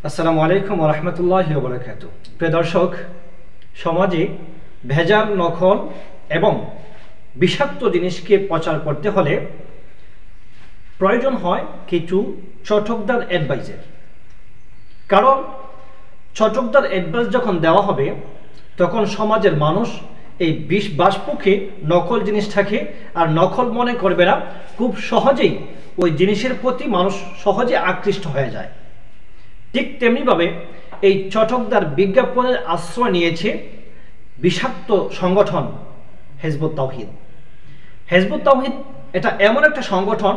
আসসালামু আলাইকুম ওয়া রাহমাতুল্লাহি ওয়া বারাকাতুহু। প্রিয় দর্শক, সমাজে ভেজাল, নকল এবং বিষাক্ত জিনিসকে প্রচার করতে হলে প্রয়োজন হয় কিছু চটকদার অ্যাডভাইসের। কারণ চটকদার অ্যাডভাইস যখন দেওয়া হবে তখন সমাজের মানুষ এই বিষ বাষ্পকে নকল জিনিসটাকে আর নকল মনে করবে না, খুব সহজেই ওই জিনিসের প্রতি মানুষ সহজে আকৃষ্ট হয়ে যায়। ঠিক তেমনিভাবে এই চটকদার বিজ্ঞাপনের আশ্রয় নিয়েছে বিষাক্ত সংগঠন হিজবুত তাওহীদ। হিজবুত তাওহীদ এটা এমন একটা সংগঠন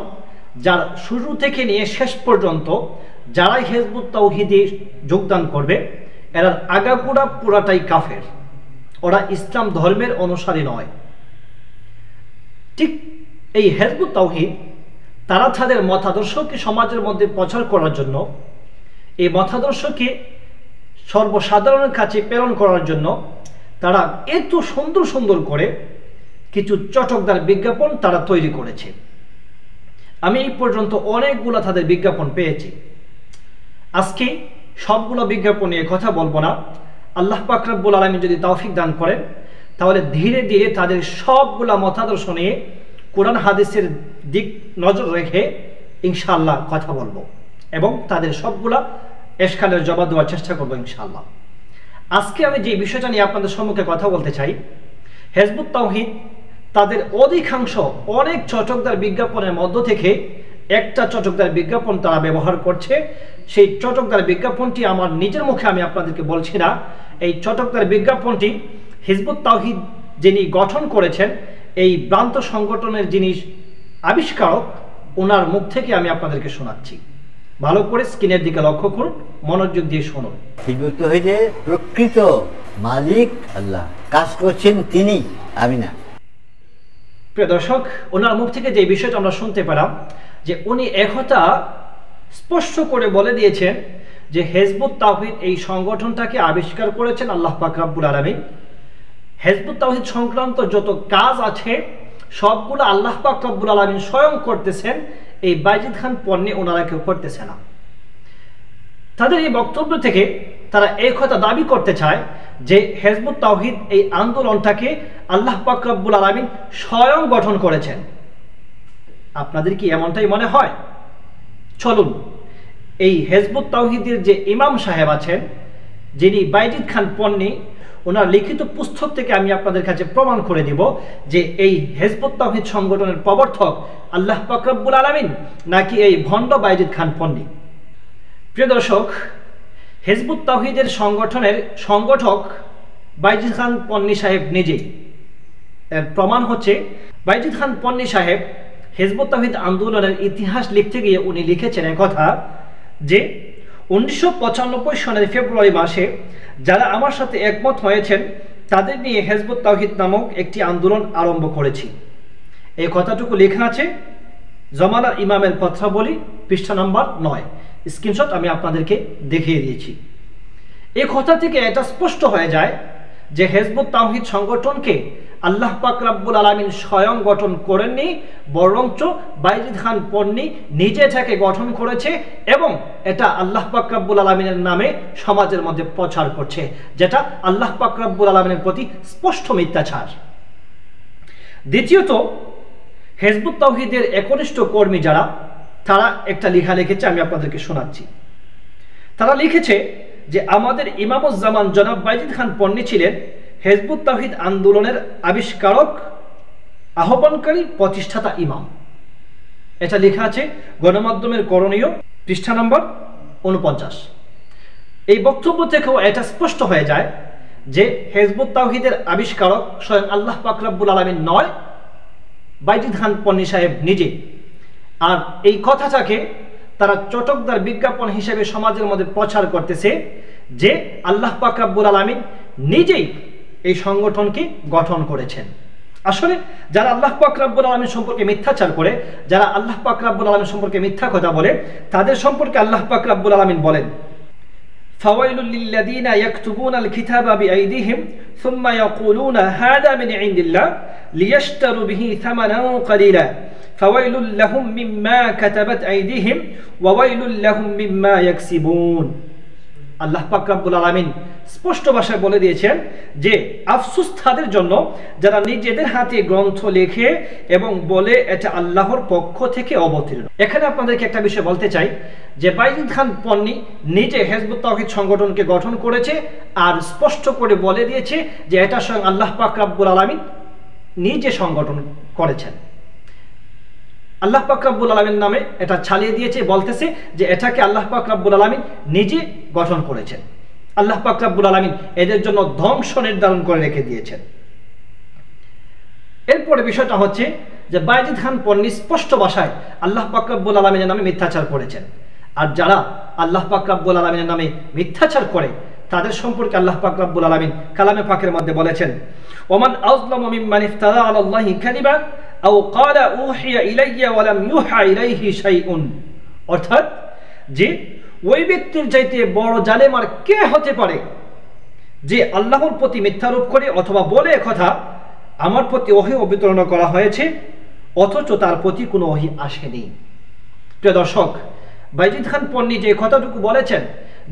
যার শুরু থেকে নিয়ে শেষ পর্যন্ত যারাই হিজবুত তাওহীদে যোগদান করবে এরা আগাগোড়া পুরাটাই কাফের, ওরা ইসলাম ধর্মের অনুসারী নয়। ঠিক এই হিজবুত তাওহীদ তারা তাদের মতাদর্শকে সমাজের মধ্যে প্রচার করার জন্য, এই মতাদর্শকে সর্বসাধারণের কাছে প্রেরণ করার জন্য তারা এত সুন্দর সুন্দর করে কিছু চটকদার বিজ্ঞাপন তারা তৈরি করেছে। আমি এই পর্যন্ত অনেকগুলো তাদের বিজ্ঞাপন পেয়েছি। আজকে সবগুলো বিজ্ঞাপন নিয়ে কথা বলবো না। আল্লাহ পাক রব্বুল আলামিন যদি তৌফিক দান করেন তাহলে ধীরে ধীরে তাদের সবগুলা মতাদর্শ নিয়ে কোরআন হাদিসের দিক নজর রেখে ইনশাআল্লাহ কথা বলবো এবং তাদের সবগুলা এশকালের জবাব দেওয়ার চেষ্টা করবো ইনশাআল্লাহ। আজকে আমি যে বিষয়টা নিয়ে আপনাদের সম্মুখে কথা বলতে চাই, হিজবুত তাওহীদ তাদের অধিকাংশ অনেক চটকদার বিজ্ঞাপনের মধ্য থেকে একটা চটকদার বিজ্ঞাপন তারা ব্যবহার করছে। সেই চটকদার বিজ্ঞাপনটি আমার নিজের মুখে আমি আপনাদেরকে বলছি না, এই চটকদার বিজ্ঞাপনটি হিজবুত তাওহীদ যিনি গঠন করেছেন, এই ভ্রান্ত সংগঠনের যিনি আবিষ্কারক, ওনার মুখ থেকে আমি আপনাদেরকে শোনাচ্ছি। ভালো করে স্ক্রিনের দিকে লক্ষ্য করুন, মনোযোগ দিয়ে শুনুন। হিজবুত তাওহীদের প্রকৃত মালিক আল্লাহ, কাজ করছেন তিনি, আমি না। প্রিয় দর্শক, ওনার মুখ থেকে যে বিষয়টা আমরা শুনতে পেলাম যে উনি একথা স্পষ্ট করে বলে দিয়েছেন যে হিজবুত তাওহীদ এই সংগঠনটাকে আবিষ্কার করেছেন আল্লাহ পাক রব্বুল আলামিন। হিজবুত তাওহীদ সংক্রান্ত যত কাজ আছে সবগুলো আল্লাহ পাক রব্বুল আলামিন স্বয়ং করতেছেন, এই বাইজিদ খান পন্নী ওনারা কেউ করতেছে না। তাদের এই বক্তব্য থেকে তারা এই কথা দাবি করতে চায় যে হিজবুত তাওহীদ এই আন্দোলনটাকে আল্লাহ পাক রব্বুল আলামিন স্বয়ং গঠন করেছেন। আপনাদের কি এমনটাই মনে হয়? চলুন এই হিজবুত তাওহীদের যে ইমাম সাহেব আছেন, যিনি বাইজিদ খান পন্নী, ওনার লিখিত পুস্তক থেকে আমি আপনাদের কাছে প্রমাণ করে দিব যে এই হিজবুত তাওহীদ সংগঠনের প্রবর্তক আল্লাহ পাক রব্বুল আলামিন নাকি এই ভণ্ড বাইজিদ খান পন্নী। প্রিয় দর্শক, হিজবুত তাওহীদের সংগঠনের সংগঠক বাইজিদ খান পন্নী সাহেব নিজেই। এর প্রমাণ হচ্ছে বাইজিদ খান পন্নী সাহেব হিজবুত তাওহীদ আন্দোলনের ইতিহাস লিখতে গিয়ে উনি লিখেছেন কথা যে 1995 সনের ফেব্রুয়ারি মাসে যারা আমার সাথে একমত হয়েছেন তাদের নিয়ে হিজবুত তাওহীদ নামক একটি আন্দোলন আরম্ভ করেছি। এই কথাটুকু লেখা আছে জমানার ইমামের পত্রাবলী, পৃষ্ঠা নাম্বার 9। স্ক্রিনশট আমি আপনাদেরকে দেখিয়ে দিয়েছি। এই কথা থেকে এটা স্পষ্ট হয়ে যায় যে হিজবুত তাওহীদ সংগঠনকে আল্লাহ পাক রব্বুল আলামিন স্বয়ং গঠন করেননি, বরঞ্চ বাইজিদ খান পন্নী নিজে থেকে গঠন করেছে এবং এটা আল্লাহ পাক রব্বুল আলামিনের নামে সমাজের মধ্যে প্রচার করছে, যেটা আল্লাহ পাক রব্বুল আলামিনের প্রতি স্পষ্ট মিথ্যাচার। দ্বিতীয়ত, হিজবুত তাওহীদের একনিষ্ঠ কর্মী যারা, তারা একটা লেখা লিখেছে, আমি আপনাদেরকে শোনাচ্ছি। তারা লিখেছে যে আমাদের ইমামুজ্জামান জনাব বাইজিদ খান পন্নী ছিলেন হিজবুত তাওহীদ আন্দোলনের আবিষ্কারক, আহ্বানকারী, প্রতিষ্ঠাতা ইমাম। এটা লেখা আছে গণমাধ্যমের করণীয়, পৃষ্ঠা নম্বর 49। এই বক্তব্য থেকেও এটা স্পষ্ট হয়ে যায় যে হিজবুত তাওহীদের আবিষ্কারক স্বয়ং আল্লাহ পাক রব্বুল আলামিন নয়, বাইজিদ খান পন্নী সাহেব নিজে। আর এই কথাটাকে তারা চটকদার বিজ্ঞাপন হিসেবে সমাজের মধ্যে প্রচার করতেছে যে আল্লাহ পাক রব্বুল আলামিন নিজেই এই সংগঠনকে গঠন করেছেন। আসলে যারা আল্লাহ পাক রব্বুল আলামিন সম্পর্কে মিথ্যাচার করে, যারা আল্লাহ পাক রব্বুল আলামিন সম্পর্কে মিথ্যা কথা বলে, তাদের সম্পর্কে আল্লাহ পাক রব্বুল আলামিন বলেন ফাওয়াইলুল লিল্লাযীনা ইয়াকতুবুনাল কিতাবা বিআইদিহিম সুম্মা ইয়াকুলুনা হাযা মিন ইনদিল্লাহ লিয়াশতারু বিহি থামানান কালীলা ফাওয়াইলুল লাহুম মিম্মা কাতাবাত আইদিহিম ওয়া ওয়াইলুল লাহুম মিম্মা ইয়াকসিবুন। আল্লাহ পাক রব্বুল আলামিন স্পষ্ট ভাষায় বলে দিয়েছেন যে আফসোস তাদের জন্য যারা নিজেদের হাতে গ্রন্থ লেখে এবং বলে এটা আল্লাহর পক্ষ থেকে অবতীর্ণ। এখানে আপনাদেরকে একটা বিষয় বলতে চাই যে বাইজিদ খান পন্নী নিজে হিজবুত তাওহীদ সংগঠনকে গঠন করেছে আর স্পষ্ট করে বলে দিয়েছে যে এটা স্বয়ং আল্লাহ পাক রব্বুল আলামিন নিজে সংগঠন করেছেন। আল্লাহ পাক রব্বুল আলামিন নামে এটা ছালিয়ে দিয়েছে, বলতেছে যে এটাকে আল্লাহ পাক রব্বুল আলামিন নিজে গঠন করেছেন। আল্লাহ পাক রব্বুল আলামিন এদের জন্য ধ্বংস নির্ধারণ করে রেখে দিয়েছেন। এরপরে বিষয়টা হচ্ছে যে বাইজিদ খান পন্নী স্পষ্ট ভাষায় আল্লাহ পাক রব্বুল আলামিনের নামে মিথ্যাচার করেছেন। আর যারা আল্লাহ পাক রব্বুল আলামিনের নামে মিথ্যাচার করে তাদের সম্পর্কে আল্লাহ পাক রব্বুল আলামিন কালামে পাকের মধ্যে বলেছেন, ওমান আযলামু মিম্মান ইফতারা আলাল্লাহি কাযিবা আও ক্বালা উহিয়া ইলাইয়া ওয়া লাম ইউহা ইলাইহি শাইউন। অর্থাৎ যে ওই ব্যক্তির চাইতে বড় জালেম আর কে হতে পারে যে আল্লাহর প্রতি মিথ্যারোপ করে অথবা বলে কথা আমার প্রতি ওহী অবতীর্ণ করা হয়েছে অথচ তার প্রতি কোনো ওহী আসেনি। প্রিয় দর্শক, বাইজিদ খান পন্নী যে কথাটুকু বলেছেন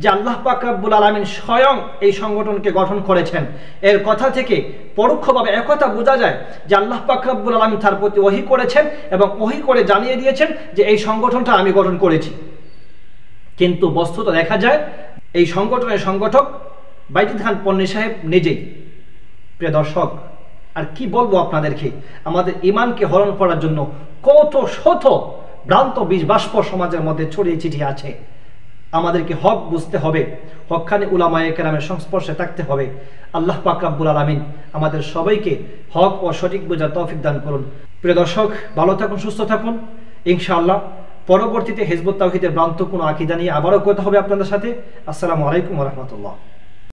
যে আল্লাহ পাক রব্বুল আলামিন স্বয়ং এই সংগঠনকে গঠন করেছেন, এর কথা থেকে পরোক্ষভাবে একথা বোঝা যায় যে আল্লাহ পাক রব্বুল আলামিন তার প্রতি ওহী করেছেন এবং ওহী করে জানিয়ে দিয়েছেন যে এই সংগঠনটা আমি গঠন করেছি। কিন্তু বস্তুত দেখা যায় এই সংগঠনের সংগঠক বাইজিদ খান পন্নী সাহেব নিজেই। প্রিয় দর্শক, আর কি বলবো আপনাদেরকে, আমাদের ঈমানকে হরণ করার জন্য কত শত ভ্রান্ত বীজ বাষ্প সমাজের মধ্যে ছড়িয়ে ছিটিয়ে আছে। আমাদেরকে হক বুঝতে হবে, হক্কানি উলামায়ে কেরামের সংস্পর্শে থাকতে হবে। আল্লাহ পাক রব্বুল আলামিন আমাদের সবাইকে হক ও সঠিক বোঝার তৌফিক দান করুন। প্রিয় দর্শক, ভালো থাকুন, সুস্থ থাকুন। ইনশাআল্লাহ পরবর্তীতে হিজবুত তাওহীদের ভ্রান্ত কোনো আকীদা নিয়ে আবারও কথা হবে আপনাদের সাথে। আসসালামু আলাইকুম ওয়া রাহমাতুল্লাহ।